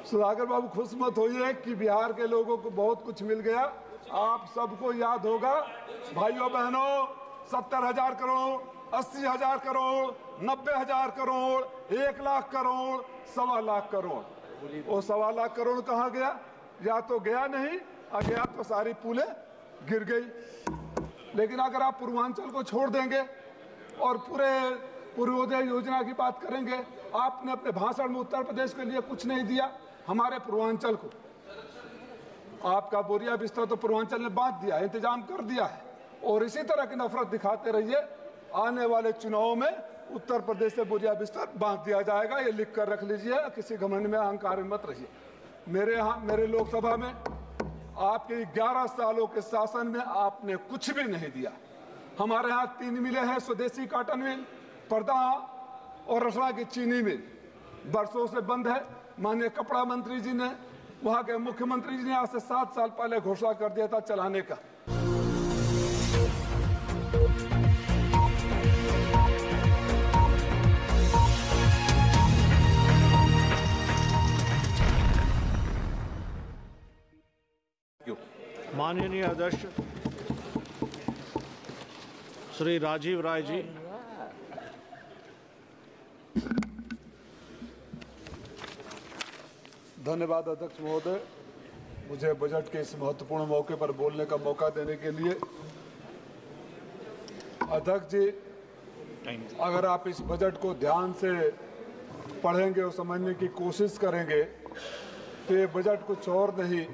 सुधाकर बाबू खुश मत होइए कि बिहार के लोगों को बहुत कुछ मिल गया। आप सबको याद होगा भाइयों बहनों, 70,000 करोड़, 80,000 करोड़, 90,000 करोड़, 1 लाख करोड़, 1.25 लाख करोड़। वो 1.25 लाख करोड़ कहाँ गया? या तो गया नहीं, गया तो सारी पुलें गिर गई। लेकिन अगर आप पूर्वांचल को छोड़ देंगे और पूरे पूर्वोदय योजना की बात करेंगे, आपने अपने भाषण में उत्तर प्रदेश के लिए कुछ नहीं दिया, हमारे पूर्वांचल को। आपका बोरिया बिस्तर तो पूर्वांचल ने बांट दिया, इंतजाम कर दिया है, और इसी तरह की नफरत दिखाते रहिए। आने वाले चुनाव में उत्तर प्रदेश से बोरिया बिस्तर बांट दिया जाएगा, ये लिख कर रख लीजिए। किसी घमंड में अहंकार में मत रहिए। मेरे लोकसभा में आपके 11 सालों के शासन में आपने कुछ भी नहीं दिया। हमारे यहाँ 3 मिलें हैं, स्वदेशी कॉटन मिल, पर्दा और रसड़ा की चीनी मिल बरसों से बंद है। माननीय कपड़ा मंत्री जी ने, वहाँ के मुख्यमंत्री जी ने आज से 7 साल पहले घोषणा कर दिया था चलाने का। माननीय अध्यक्ष श्री राजीव राय जी, धन्यवाद अध्यक्ष महोदय, मुझे बजट के इस महत्वपूर्ण मौके पर बोलने का मौका देने के लिए। अध्यक्ष जी, अगर आप इस बजट को ध्यान से पढ़ेंगे और समझने की कोशिश करेंगे तो ये बजट कुछ और नहीं,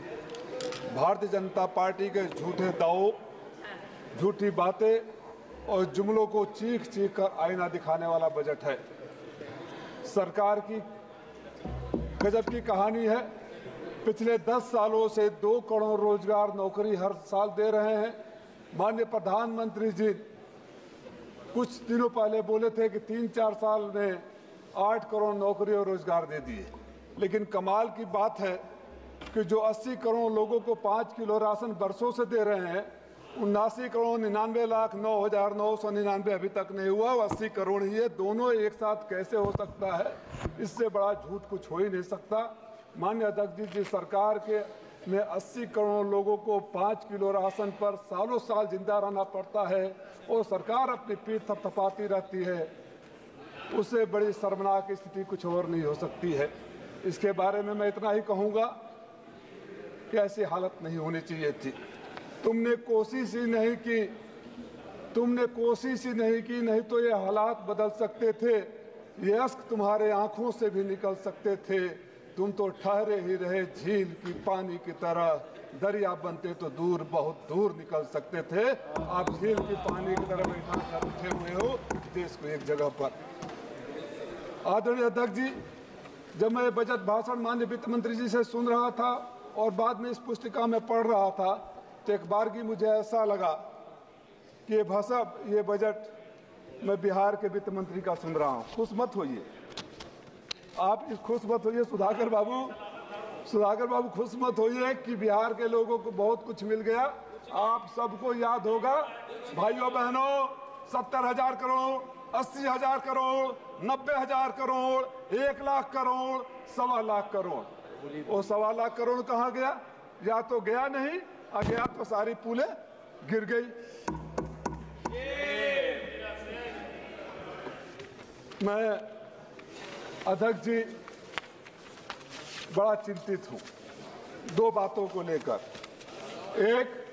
भारतीय जनता पार्टी के झूठे दावों, झूठी बातें और जुमलों को चीख चीख कर आईना दिखाने वाला बजट है। सरकार की गजब की कहानी है। पिछले 10 सालों से 2 करोड़ रोजगार नौकरी हर साल दे रहे हैं। माननीय प्रधानमंत्री जी कुछ दिनों पहले बोले थे कि 3-4 साल में 8 करोड़ नौकरी और रोजगार दे दिए। लेकिन कमाल की बात है कि जो 80 करोड़ लोगों को 5 किलो राशन बरसों से दे रहे हैं, 79 करोड़ 99,09,999 अभी तक नहीं हुआ, 80 करोड़ ही है। दोनों एक साथ कैसे हो सकता है? इससे बड़ा झूठ कुछ हो ही नहीं सकता। माननीय अध्यक्ष जी, जिस सरकार के में 80 करोड़ लोगों को 5 किलो राशन पर सालों साल जिंदा रहना पड़ता है और सरकार अपनी पीठ थपथपाती रहती है, उससे बड़ी शर्मनाक स्थिति कुछ और नहीं हो सकती है। इसके बारे में मैं इतना ही कहूँगा कि ऐसी हालत नहीं होनी चाहिए थी। तुमने कोशिश ही नहीं की, नहीं तो ये हालात बदल सकते थे, ये अश्क तुम्हारे आंखों से भी निकल सकते थे। तुम तो ठहरे ही रहे झील की पानी की तरह, दरिया बनते तो दूर, बहुत दूर निकल सकते थे। आप झील की पानी की तरह बैठा कर उठे हुए हो देश को एक जगह पर। आदरणीय अध्यक्ष जी, जब मैं बजट भाषण माननीय वित्त मंत्री जी से सुन रहा था और बाद में इस पुस्तिका में पढ़ रहा था, तो एक बार की मुझे ऐसा लगा कि ये बजट मैं बिहार के वित्त मंत्री का सुन रहा हूँ। खुश मत होइए, आप खुश मत होइए। सुधाकर बाबू खुश मत होइए कि बिहार के लोगों को बहुत कुछ मिल गया। आप सबको याद होगा भाइयों बहनों, 70,000 करोड़, 80,000 करोड़, 90,000 करोड़, 1 लाख करोड़, 1.25 लाख करोड़। वो 1.25 लाख करोड़ कहाँ गया? या तो गया नहीं, गया तो सारी पुलें गिर गई। मैं अध्यक्ष जी बड़ा चिंतित हूं 2 बातों को लेकर। एक,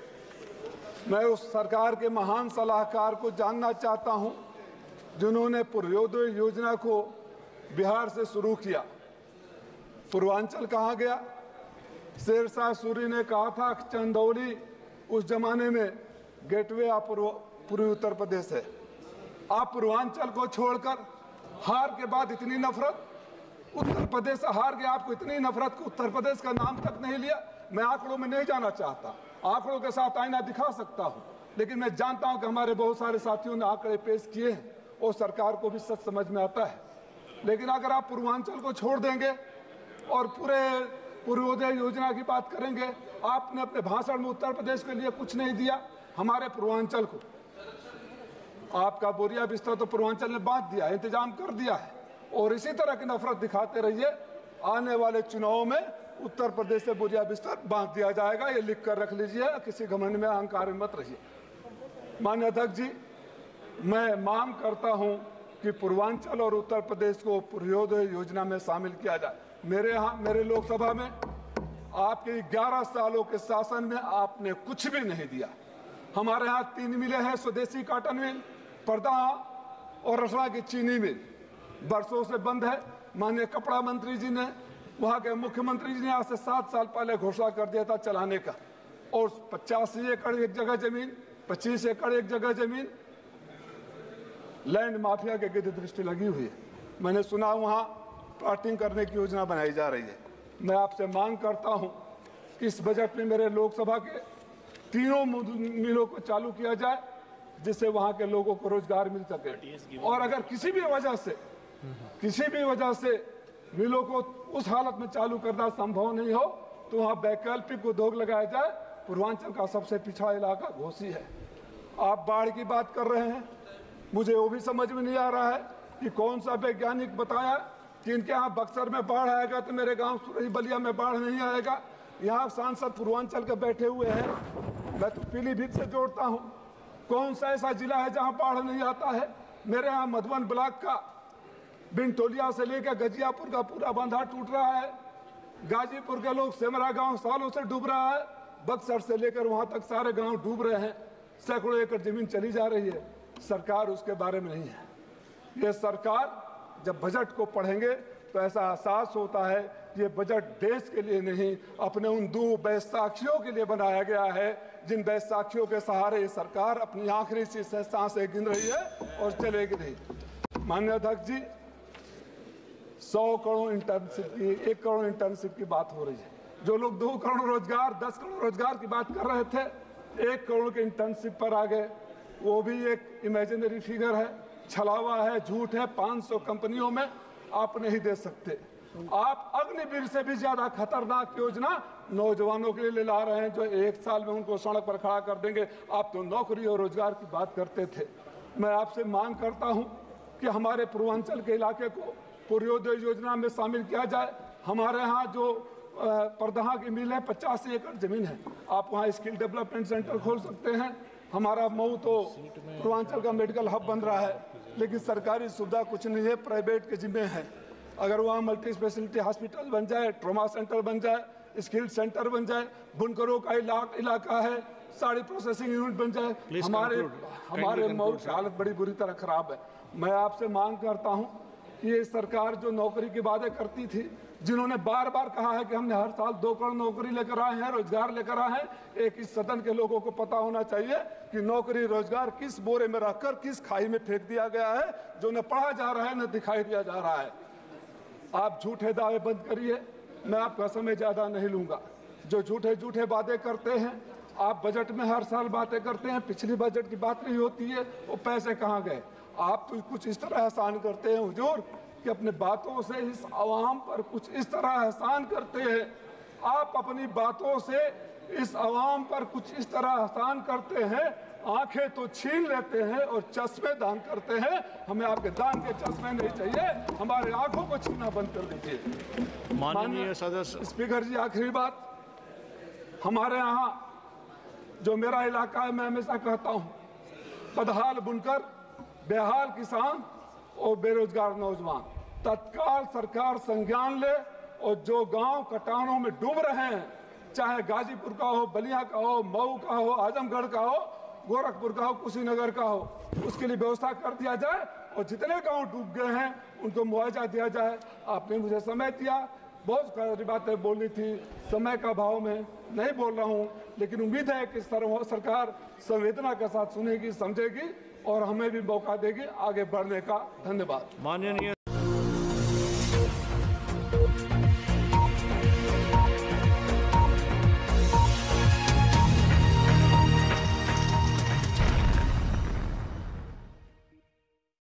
मैं उस सरकार के महान सलाहकार को जानना चाहता हूं जिन्होंने पूर्वोदय योजना को बिहार से शुरू किया। पूर्वांचल कहाँ गया? शेरशाह सूरी ने कहा था कि चंदौली उस जमाने में गेटवे ऑफ पूर्वी उत्तर प्रदेश है। आप पूर्वांचल को छोड़कर हार के बाद इतनी नफरत, उत्तर प्रदेश हार गया, आपको इतनी नफरत कि उत्तर प्रदेश का नाम तक नहीं लिया। मैं आंकड़ों में नहीं जाना चाहता, आंकड़ों के साथ आईना दिखा सकता हूं, लेकिन मैं जानता हूं कि हमारे बहुत सारे साथियों ने आंकड़े पेश किए हैं और सरकार को भी सच समझ में आता है। लेकिन अगर आप पूर्वांचल को छोड़ देंगे और पूरे पूर्वोदय योजना की बात करेंगे, आपने अपने भाषण में उत्तर प्रदेश के लिए कुछ नहीं दिया, हमारे पूर्वांचल को। आपका बोरिया बिस्तर तो पूर्वांचल ने बांट दिया, इंतजाम कर दिया है, और इसी तरह की नफरत दिखाते रहिए। आने वाले चुनावों में उत्तर प्रदेश से बोरिया बिस्तर बांध दिया जाएगा। ये लिख कर रख लीजिए, किसी घमंड में अहंकार में मत रहिए। माननीय अध्यक्ष जी, मैं मांग करता हूं कि पूर्वांचल और उत्तर प्रदेश को पूर्वोदय योजना में शामिल किया जाए। मेरे लोकसभा में आपके 11 सालों के शासन में आपने कुछ भी नहीं दिया। हमारे यहाँ 3 मिलें हैं, स्वदेशी कॉटन मिल, परदाहा और रसना की चीनी मिल, बरसों से बंद है। माननीय कपड़ा मंत्री जी ने, वहाँ के मुख्यमंत्री जी ने आज से 7 साल पहले घोषणा कर दिया था चलाने का, और 85 एकड़ एक जगह जमीन, 25 एकड़ एक जगह जमीन लैंड माफिया के गिद्ध दृष्टि लगी हुई है। मैंने सुना वहाँ प्लाटिंग करने की योजना बनाई जा रही है। मैं आपसे मांग करता हूँ कि इस बजट में मेरे लोकसभा के तीनों मिलों को चालू किया जाए, जिससे वहाँ के लोगों को रोजगार मिल सके। और अगर किसी भी वजह से मिलों को उस हालत में चालू करना संभव नहीं हो, तो वहाँ वैकल्पिक उद्योग लगाया जाए। पूर्वांचल का सबसे पिछड़ा इलाका घोसी है। आप बाढ़ की बात कर रहे हैं, मुझे वो भी समझ में नहीं आ रहा है कि कौन सा वैज्ञानिक बताया कि इनके यहाँ बक्सर में बाढ़ आएगा तो मेरे गांव सुरई बलिया में बाढ़ नहीं आएगा। यहाँ सांसद पूर्वांचल के बैठे हुए हैं, मैं तो पीलीभीत से जोड़ता हूँ। कौन सा ऐसा जिला है जहाँ बाढ़ नहीं आता है? मेरे यहाँ मधुबन ब्लॉक का बिनटोलिया से लेकर गजियापुर का पूरा बांधा टूट रहा है। गाजीपुर के लोग सेमरा गांव सालों से डूब रहा है। बक्सर से लेकर वहां तक सारे गांव डूब रहे हैं। सैकड़ों एकड़ जमीन चली जा रही है। सरकार उसके बारे में नहीं है। ये सरकार जब बजट को पढ़ेंगे तो ऐसा एहसास होता है कि ये बजट देश के लिए नहीं, अपने उन 2 बैसाखियों के लिए बनाया गया है, जिन बैसाखियों के सहारे ये सरकार अपनी आखिरी सांसें गिन रही है और चलेगी नहीं। माननीय अध्यक्ष जी, 100 करोड़ इंटर्नशिप की, 1 करोड़ इंटर्नशिप की बात हो रही है। जो लोग 2 करोड़ रोजगार, 10 करोड़ रोजगार की बात कर रहे थे, 1 करोड़ के इंटर्नशिप पर आ गए। वो भी एक इमेजिनरी फिगर है, छलावा है, झूठ है। 500 कंपनियों में आप नहीं दे सकते। आप अग्निवीर से भी ज्यादा खतरनाक योजना नौजवानों के लिए ला रहे हैं, जो 1 साल में उनको सड़क पर खड़ा कर देंगे। आप तो नौकरी और रोजगार की बात करते थे। मैं आपसे मांग करता हूं कि हमारे पूर्वांचल के इलाके को पूर्वोदय योजना में शामिल किया जाए। हमारे यहाँ जो परदहा की मिल है, 85 एकड़ जमीन है, आप वहाँ स्किल डेवलपमेंट सेंटर खोल सकते हैं। हमारा मऊ तो पूर्वांचल का मेडिकल हब बन रहा है, लेकिन सरकारी सुविधा कुछ नहीं है, प्राइवेट के जिम्मे है। अगर वहाँ मल्टी स्पेशलिटी हॉस्पिटल बन जाए, ट्रॉमा सेंटर बन जाए, स्किल सेंटर बन जाए, बुनकरों का इलाका है, साड़ी प्रोसेसिंग यूनिट बन जाए। हमारे मऊ की हालत बड़ी बुरी तरह खराब है। मैं आपसे मांग करता हूँ कि ये सरकार जो नौकरी के वादे करती थी, जिन्होंने बार बार कहा है कि हमने हर साल 2 करोड़ नौकरी लेकर आए हैं, रोजगार लेकर आए हैं, एक इस सदन के लोगों को पता होना चाहिए कि नौकरी रोजगार किस बोरे में रखकर किस खाई में फेंक दिया गया है, जो न पढ़ा जा रहा है न दिखाई दिया जा रहा है। आप झूठे दावे बंद करिए, मैं आपका समय ज्यादा नहीं लूंगा। जो झूठे वादे करते हैं, आप बजट में हर साल बातें करते हैं, पिछली बजट की बात नहीं होती है, वो पैसे कहाँ गए? आप तो कुछ इस तरह एहसान करते हैं हुजूर कि अपने बातों से इस आवाम पर कुछ इस तरह एहसान करते हैं। आप अपनी बातों से इस आवाम पर कुछ इस तरह एहसान करते हैं, आंखें तो छीन लेते हैं और चश्मे दान करते हैं। हमें आपके दान के चश्मे नहीं चाहिए, हमारे आंखों को छीनना बंद कर दीजिए। माननीय सदस्य स्पीकर जी, आखिरी बात, हमारे यहाँ जो मेरा इलाका है, मैं हमेशा कहता हूँ, बदहाल बुनकर, बेहाल किसान और बेरोजगार नौजवान, तत्काल सरकार संज्ञान ले और जो गांव कटानों में डूब रहे हैं, चाहे गाजीपुर का हो, बलिया का हो, मऊ का हो, आजमगढ़ का हो, गोरखपुर का हो, कुशीनगर का हो, उसके लिए व्यवस्था कर दिया जाए और जितने गांव डूब गए हैं उनको मुआवजा दिया जाए। आपने मुझे समय दिया, बहुत सारी बातें बोलनी थी, समय का भाव में नहीं बोल रहा हूं, लेकिन उम्मीद है कि सरकार संवेदना के साथ सुनेगी, समझेगी और हमें भी मौका देगी आगे बढ़ने का। धन्यवाद। माननीय